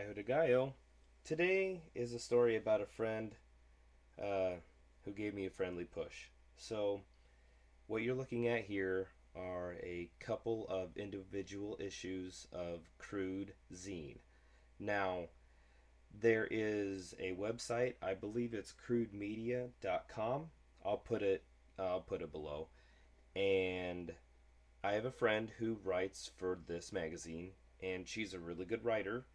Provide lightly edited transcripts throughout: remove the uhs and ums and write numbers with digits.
Gaio. Today is a story about a friend uh, who gave me a friendly push. So, what you're looking at here are a couple of individual issues of Crude Zine. Now, there is a website, I believe it's crudemedia.com. I'll put it I'll put it below. And I have a friend who writes for this magazine, and she's a really good writer.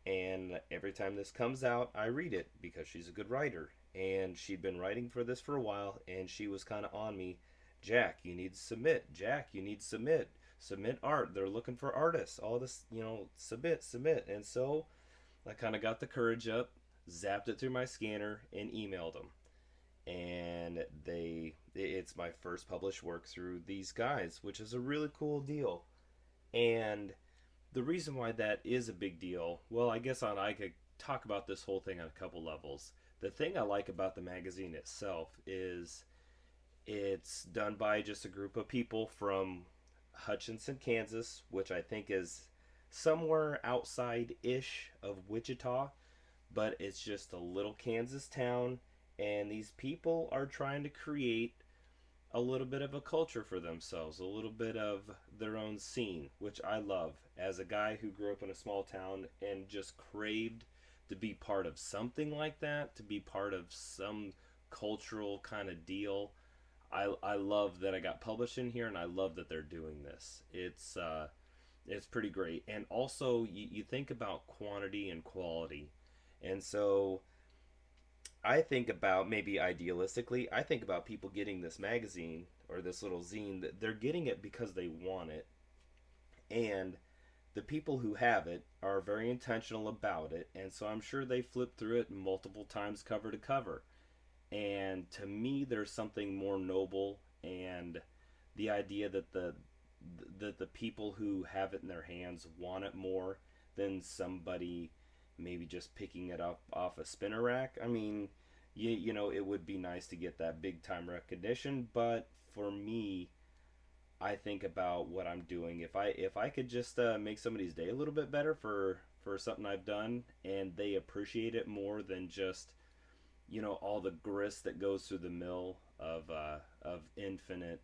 And every time this comes out, I read it because she's a good writer. And she'd been writing for this for a while, and she was kind of on me. Jack, you need to submit. Jack, you need to submit. Submit art. They're looking for artists. All this, submit, submit. And so I kind of got the courage up, zapped it through my scanner, and emailed them. And it's my first published work through these guys, which is a really cool deal. And the reason why that is a big deal, well, I could talk about this whole thing on a couple levels. The thing I like about the magazine itself is it's done by just a group of people from Hutchinson, Kansas, which I think is somewhere outside ish of Wichita, but it's just a little Kansas town, and these people are trying to create a little bit of a culture for themselves, a little bit of their own scene, which I love. As a guy who grew up in a small town and just craved to be part of something like that, to be part of some cultural kind of deal, I love that I got published in here, and I love that they're doing this. It's pretty great. And also, you think about quantity and quality, and so I think about, maybe idealistically, I think about people getting this magazine or this little zine, that they're getting it because they want it. And the people who have it are very intentional about it. And so I'm sure they flip through it multiple times cover to cover. And to me, there's something more noble, and the idea that the people who have it in their hands want it more than somebody maybe just picking it up off a spinner rack. I mean, it would be nice to get that big time recognition, but for me, I think about what I'm doing. If I could just make somebody's day a little bit better for something I've done, and they appreciate it more than just all the grist that goes through the mill of infinite,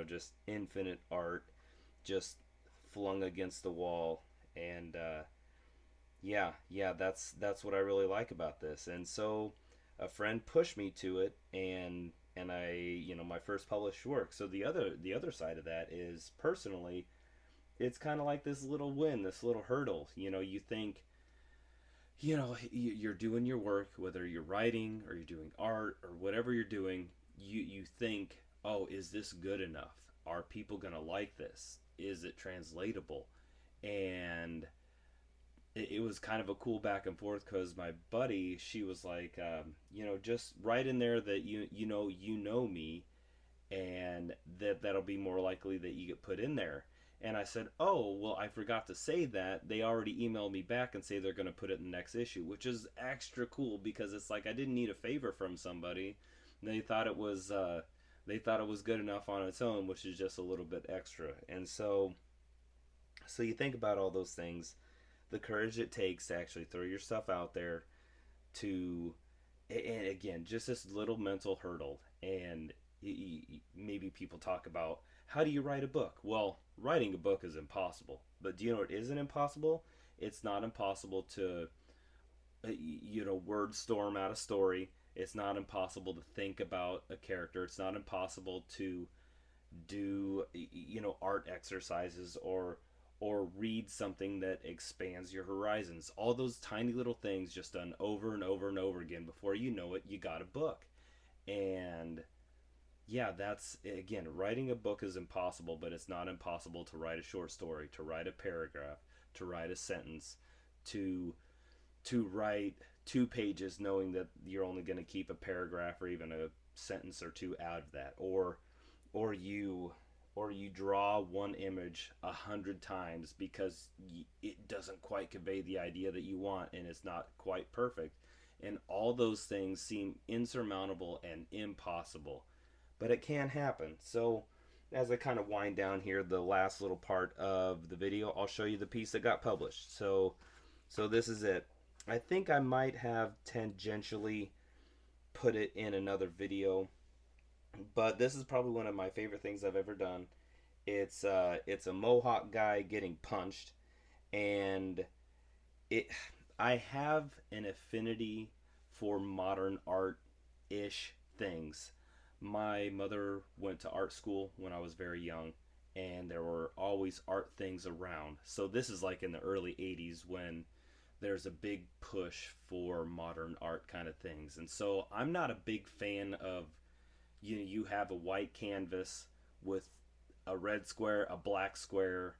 just infinite art just flung against the wall. And yeah, that's what I really like about this. And so a friend pushed me to it, and I, my first published work. So the other side of that is, personally, it's kind of like this little win, this little hurdle. You think, you're doing your work, whether you're writing or you're doing art or whatever you're doing. You think, oh, is this good enough? Are people gonna like this? Is it translatable? And it was kind of a cool back and forth, because my buddy, she was like, just write in there that you know me, and that'll be more likely that you get put in there. And I said, oh, well, I forgot to say that they already emailed me back and say they're going to put it in the next issue, which is extra cool, because it's like I didn't need a favor from somebody. They thought it was good enough on its own, which is just a little bit extra. And so you think about all those things, the courage it takes to actually throw your stuff out there, to, and again, just this little mental hurdle. And maybe people talk about, how do you write a book? Well, writing a book is impossible, but do you know what isn't impossible? It's not impossible to word storm out a story. It's not impossible to think about a character. It's not impossible to do art exercises, or read something that expands your horizons. All those tiny little things just done over and over and over again, before you know it, you got a book. And yeah, that's, again, writing a book is impossible, but it's not impossible to write a short story, to write a paragraph, to write a sentence, to write 2 pages knowing that you're only going to keep a paragraph or even a sentence or two out of that. Or you draw one image 100 times because it doesn't quite convey the idea that you want, and it's not quite perfect. And all those things seem insurmountable and impossible, but it can happen. So as I kind of wind down here, the last little part of the video, I'll show you the piece that got published. So So this is it. I think I might have tangentially put it in another video, but this is probably one of my favorite things I've ever done. It's a Mohawk guy getting punched, and it I have an affinity for modern art ish things. My mother went to art school when I was very young, and there were always art things around. So this is like in the early 80s when there's a big push for modern art kind of things. And so I'm not a big fan of you have a white canvas with a red square, a black square,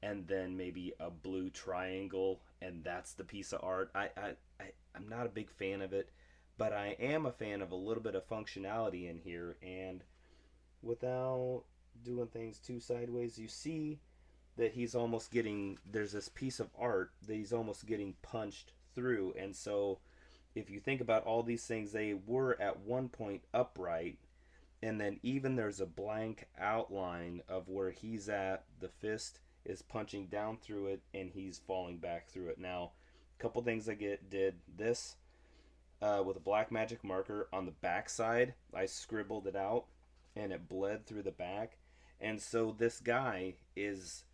and then maybe a blue triangle, and that's the piece of art. I'm not a big fan of it, but I am a fan of a little bit of functionality in here, and without doing things too sideways, you see that he's almost getting, there's this piece of art that he's almost getting punched through. And so if you think about all these things, they were at one point upright, and then even there's a blank outline of where he's at. The fist is punching down through it, and he's falling back through it. Now, a couple things I did this with a black magic marker on the back side. I scribbled it out, and it bled through the back. And so this guy is,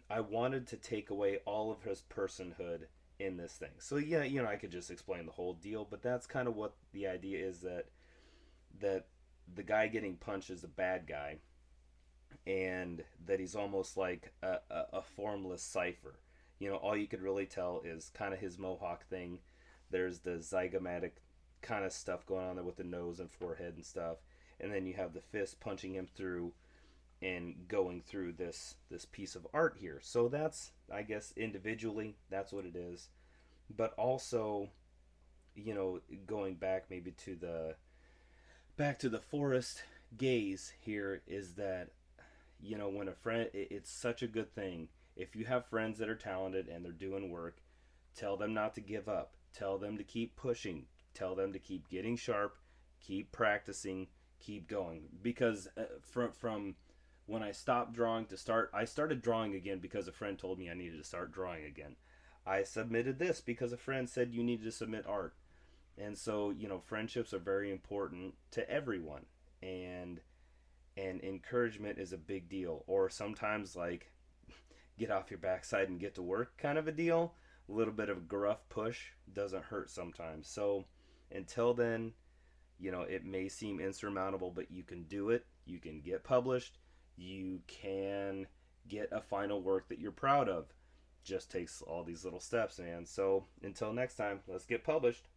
I wanted to take away all of his personhood in this thing. So yeah, I could just explain the whole deal, but that's kind of what the idea is, that the guy getting punched is a bad guy, and that he's almost like a formless cipher. All you could really tell is kind of his mohawk thing. There's the zygomatic kind of stuff going on there with the nose and forehead and stuff, and then you have the fist punching him through and going through this piece of art here. So that's, I guess, individually that's what it is. But also, going back maybe to the forest gaze here, is that when a friend, it's such a good thing if you have friends that are talented and they're doing work. Tell them not to give up, tell them to keep pushing, tell them to keep getting sharp, keep practicing, keep going. Because from when I stopped drawing to start, I started drawing again because a friend told me I needed to start drawing again. I submitted this because a friend said you needed to submit art. And so, friendships are very important to everyone. And encouragement is a big deal. Or sometimes, like, get off your backside and get to work kind of a deal. A little bit of a gruff push doesn't hurt sometimes. So until then, it may seem insurmountable, but you can do it. You can get published. You can get a final work that you're proud of. Just takes all these little steps, man. So until next time, let's get published.